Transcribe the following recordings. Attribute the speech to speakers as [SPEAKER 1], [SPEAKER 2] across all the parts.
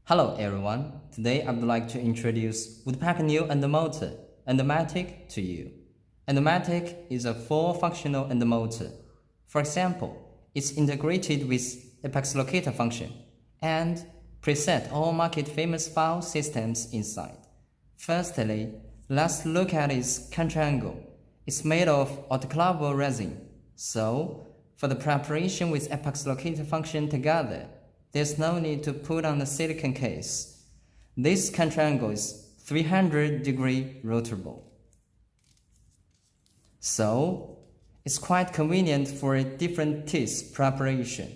[SPEAKER 1] Hello everyone, today I would like to introduce Woodpecker new endomotor, Endomatic, to you. Endomatic is a full functional endomotor. For example, it's integrated with Apex Locator function and preset all market famous file systems inside. Firstly, let's look at its control angle. It's made of autoclavable resin, so for the preparation with Apex Locator function together, there's no need to put on the silicone case. This control angle is 300-degree rotable. So, it's quite convenient for different teeth preparation.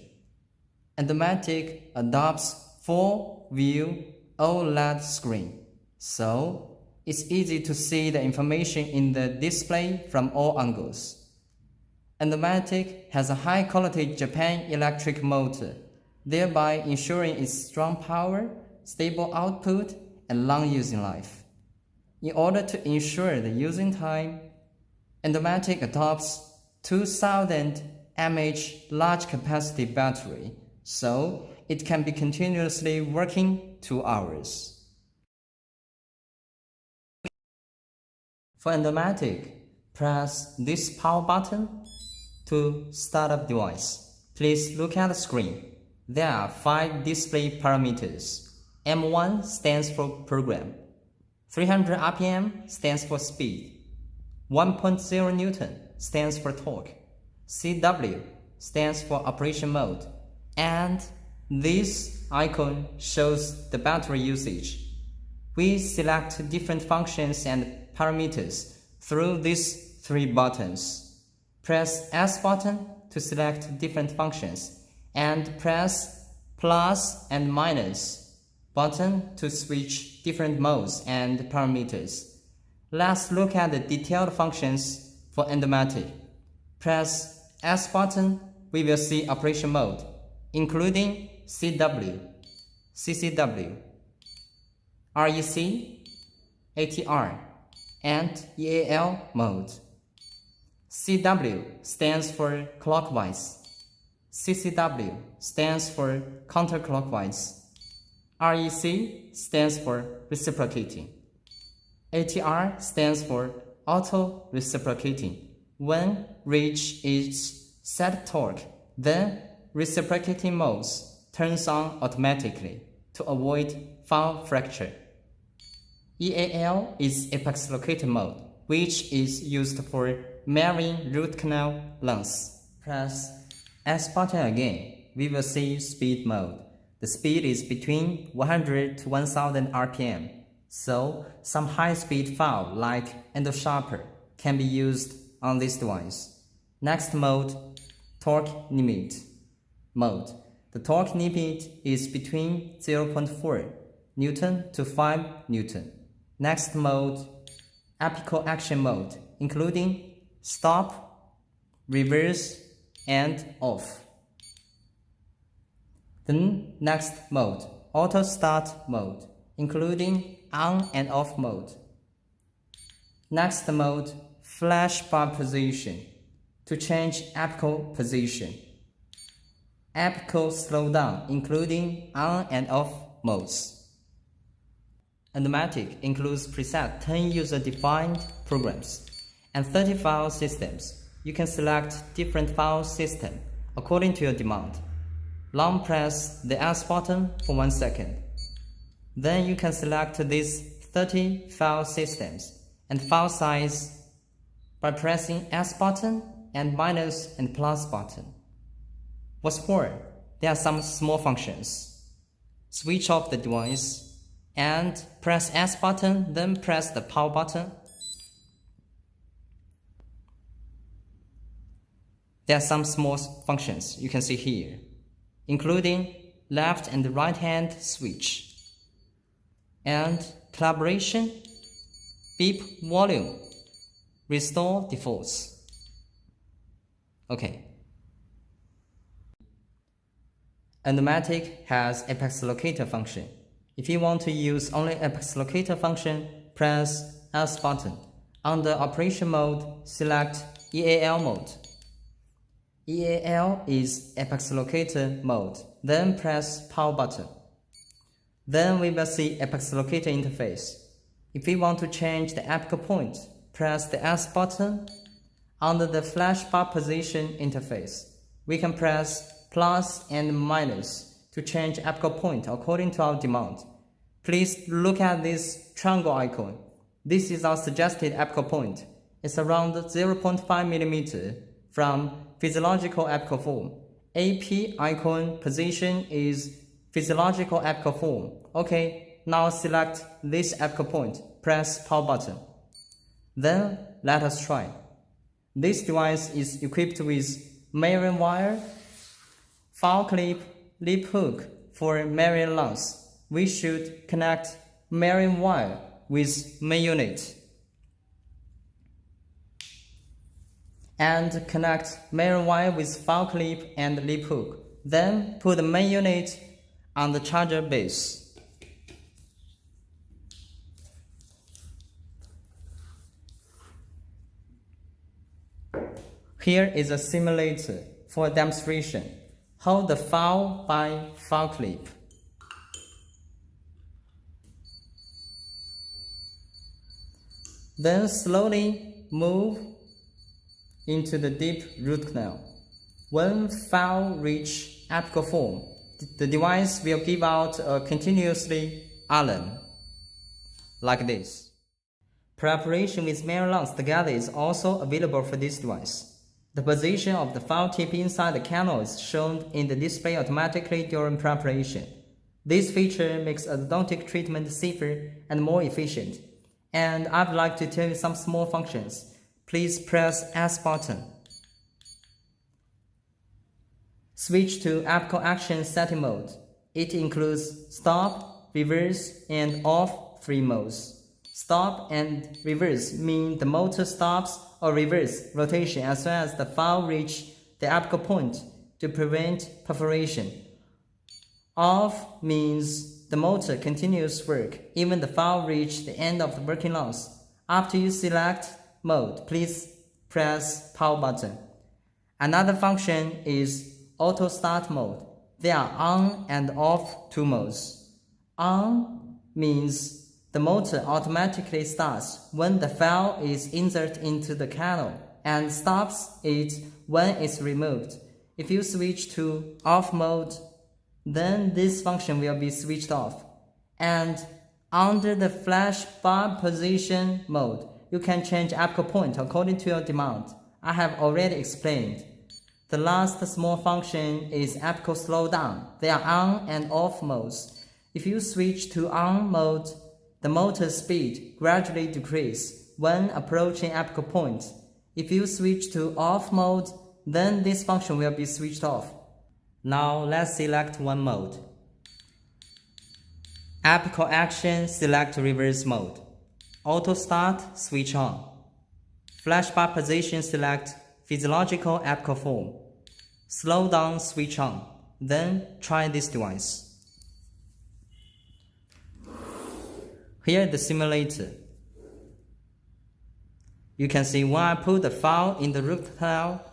[SPEAKER 1] Endomatic adopts full-view OLED screen, so it's easy to see the information in the display from all angles. Endomatic has a high-quality Japan electric motor, thereby ensuring its strong power, stable output, and long using life. In order to ensure the using time, Endomatic adopts 2000 mAh large capacity battery, so it can be continuously working 2 hours. For Endomatic, press this power button to start up device. Please look at the screen. There are 5 display parameters. M1 stands for program, 300 RPM stands for speed, 1.0 Newton stands for torque, CW stands for operation mode, and this icon shows the battery usage. We select different functions and parameters through these 3 buttons. Press S button to select different functions, and press plus and minus button to switch different modes and parameters. Let's look at the detailed functions for Endomatic. Press S button, we will see operation mode, including CW, CCW, REC, ATR, and EAL mode. CW stands for clockwise. CCW stands for counterclockwise. REC stands for reciprocating. ATR stands for auto-reciprocating. When reach its set torque, then reciprocating modes turns on automatically to avoid file fracture. EAL is Apex Locator mode, which is used for measuring root canal lengths. Press S button again, we will see speed mode. The speed is between 100 to 1000 RPM, so some high-speed file like EndoSharper can be used on this device. Next mode, torque limit mode. The torque limit is between 0.4 Newton to 5 Newton. Next mode, apical action mode, including stop, reverse, and off. Then next mode, auto start mode, including on and off mode. Next mode, flash bar position, to change apical position. Apical slowdown, including on and off modes. Endomatic includes preset 10 user-defined programs and 30 file systems. You can select different file system according to your demand. Long press the S button for 1 second. Then you can select these 30 file systems and file size by pressing S button and minus and plus button. What's more, there are some small functions. Switch off the device and press S button, then press the power button. There are some small functions you can see here, including left and right hand switch, and collaboration, beep volume, restore defaults. Okay. Endomatic has Apex Locator function. If you want to use only Apex Locator function, press S button. Under operation mode, select EAL mode. EAL is Apex Locator mode, then press power button. Then we will see Apex Locator interface. If we want to change the apical point, press the S button. Under the flash bar position interface, we can press plus and minus to change apical point according to our demand. Please look at this triangle icon. This is our suggested apical point. It's around 0.5 mm from physiological apical form. AP icon position is physiological apical form. Okay, now select this apical point. Press power button. Then let us try. This device is equipped with marine wire, file clip, lip hook for marine length. We should connect marine wire with main unit and connect marine wire with file clip and lip hook. Then put the main unit on the charger base. Here is a simulator for a demonstration. Hold the file by file clip. Then slowly move into the deep root canal. When file reach apical form, the device will give out a continuously alarm, like this. Preparation with mirror lengths together is also available for this device. The position of the file tip inside the canal is shown in the display automatically during preparation. This feature makes endodontic treatment safer and more efficient. And I'd like to tell you some small functions. Please press S button. Switch to apical action setting mode. It includes stop, reverse, and off 3 modes. Stop and reverse mean the motor stops or reverse rotation as soon as the file reaches the apical point to prevent perforation. Off means the motor continues work even the file reaches the end of the working length. After you select mode, please press power button. Another function is auto start mode. There are on and off 2 modes. On means the motor automatically starts when the file is inserted into the canal and stops it when it's removed. If you switch to off mode, then this function will be switched off. And under the flash bar position mode, you can change apical point according to your demand. I have already explained. The last small function is apical slowdown. There are on and off modes. If you switch to on mode, the motor speed gradually decreases when approaching apical point. If you switch to off mode, then this function will be switched off. Now let's select one mode. Apical action, select reverse mode. Auto start, switch on. Flash bar position, select physiological apical form. Slow down, switch on. Then try this device. Here is the simulator. You can see when I put the file in the root canal,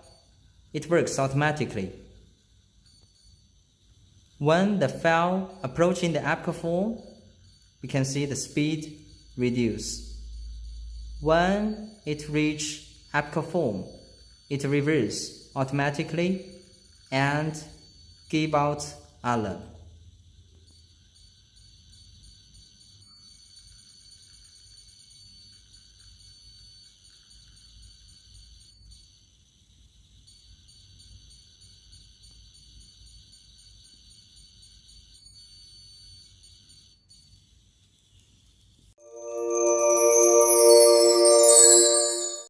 [SPEAKER 1] it works automatically. When the file approaching the apical form, we can see the speed reduce. When it reaches apical form, it reverses automatically and give out alarm.